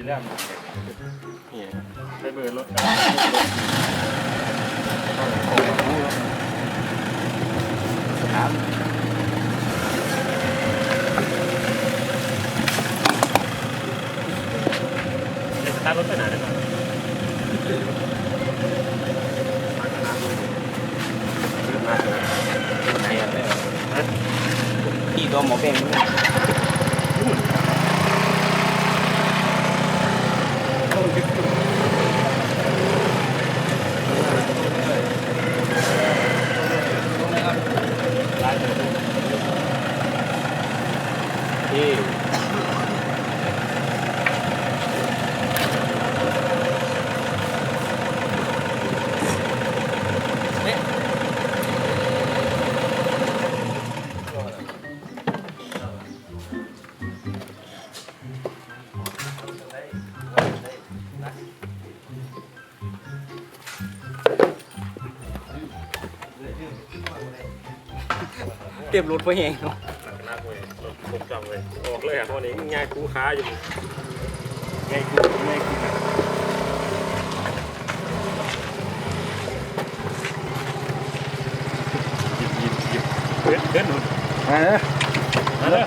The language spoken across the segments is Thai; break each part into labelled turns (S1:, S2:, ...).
S1: ทีแรกนี่ไปเบอร์รถครับจะสตาร์ทรถไปไหนได้บ้าง
S2: ที่ตัวหมอเป็นเต็มรถไปเองเนาะ
S1: น่ากลัวรถผมจำเลยออกเลยอ่ะตอนนี้ง่ายคู่ค้าอยู่ง่ายคู่ง่ายคู่นะหยิบเพื่อนหนุนมาเลย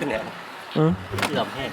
S2: เนี่ยหลบแห้ง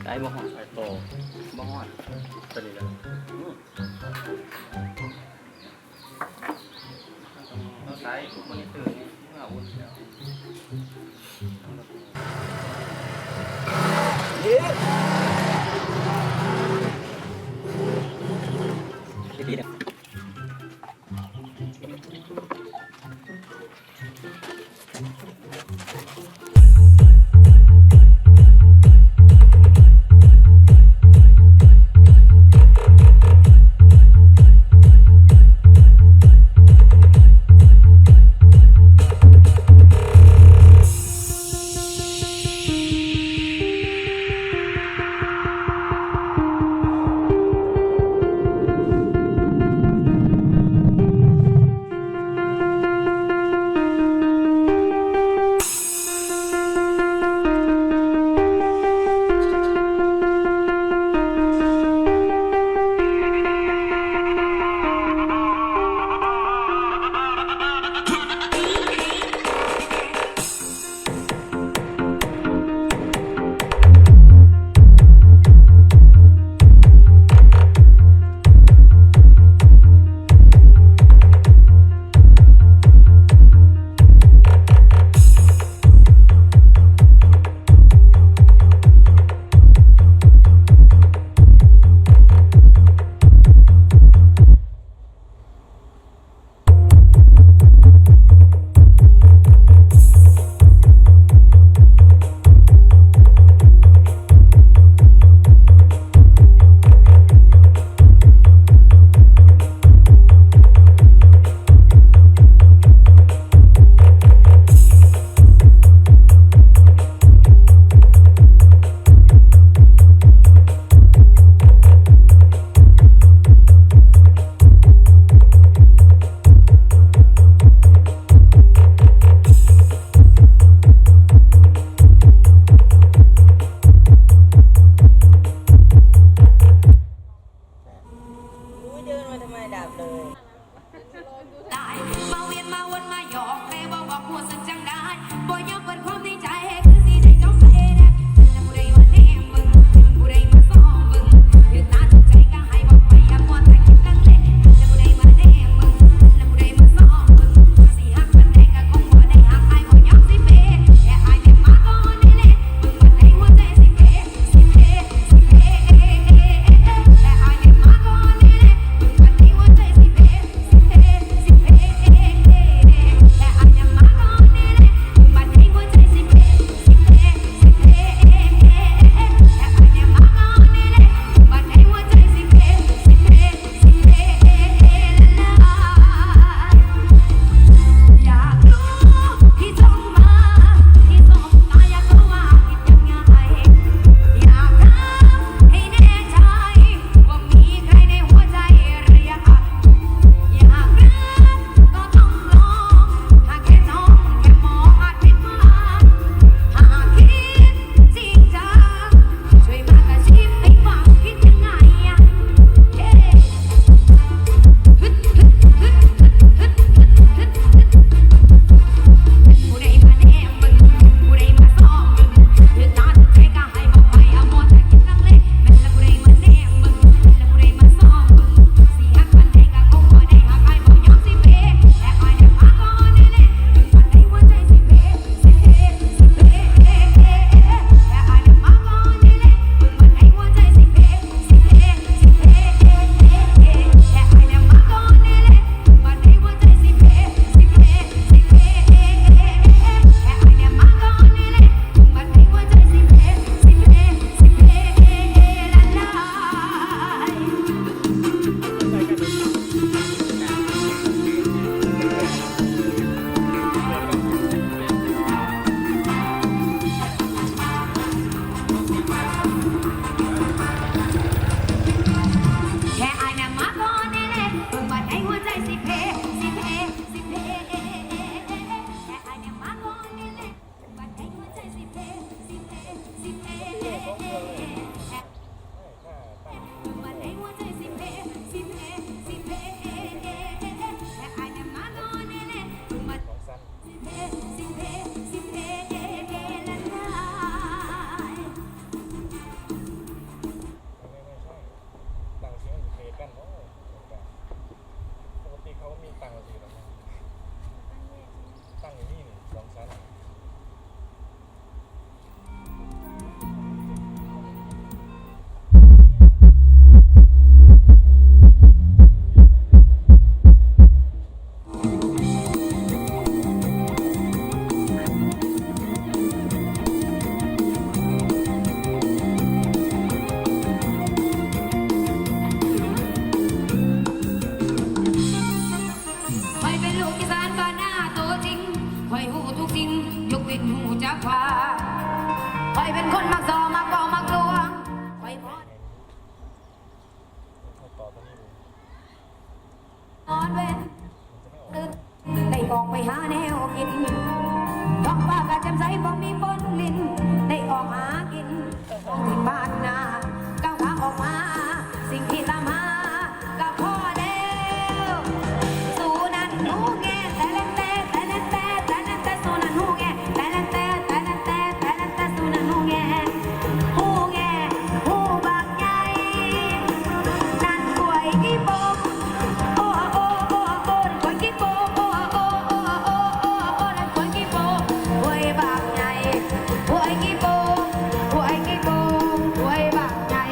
S2: ได้บ่ฮอด
S1: ไอ้โต
S2: บ่ฮอด
S1: เป็นยังไง
S2: ดีนะ
S1: ตั้งอยู่นี่นี่2
S3: ออกไปหาแนวกินท้องฟ้ากะแจ่มใสบ่มีฝนลิ้นได้ออกหากินของที่บ้านนาก้าวขาออกมาสิ่งที่ตามหาก็พอแล้วสู่นั้นหูแง่แต่ละแต่แต่ละแต่แต่ละแต่สู่นั้นหูแง่แต่ละแต่แต่ละแต่แต่ละแต่สู่นั้นหูแง่หูแง่หูบางใหญ่นั่นกล้วยกี่โปมโอ้โอ้โอ้โอ้กล้วยกี่โปมโอ้โอ้โอ้โอ้โอ้โอ้นั่นกล้วยกี่โปมกล้วยบางใหญ่กล้วยกี่โปมกล้วยกี่โปมกล้วยบางใหญ่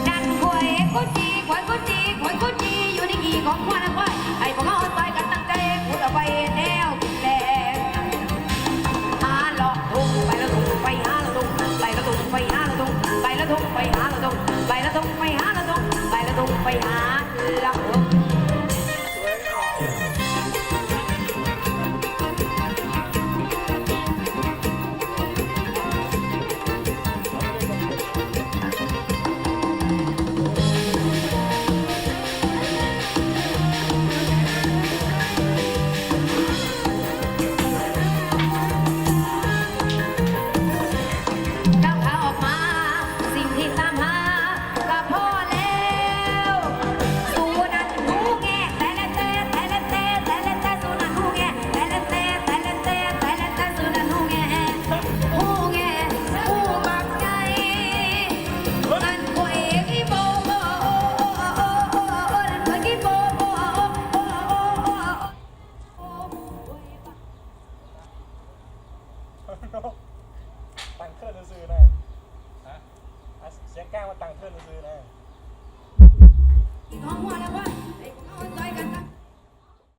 S3: นั่นกล้วยกุจีกล้วยกุจีกล้วยกุจีอยู่ในกี่ของควายควายไอ้พวกเขาต่อยกันตั้งใจพูดเอาไปแนวกินแลหาหลอกทุ่งไปแล้วทุ่งไปหาแล้วทุ่งไปแล้วทุ่งไปหาแล้วทุ่งไปแล้วทุ่งไปหาแล้วทุ่งไปแล้วทุ่งไปหาแล้วทุ่งไปแล้วทุ่งไปหาแล้วทุ่งก้าวขาออกมาสิ่งที่ตามหาก็พอแล้วสู่นั้นหูแง่แต่ละแต่แต่ละแต่แต่ละแต่สู่นั้นหูแง่แต่ละแต่แต่ละแต่แต่ละแต่สู่นั้นหูแง่หูแง่หูบางใหญ่นั่นกล้วยกี่โปมโอ้โอ้โอ้โอ้โอ้นั่นกล้วยกี่โปมโอ้โอ้โอ้โอ้โอ้
S1: ตั้งเครื่องซื้อนะเสียงกลางมาตั้งเครื่องซื้อนะ
S3: ท้องหัวแล้วว่าไอ้พวกเขาต่อยกัน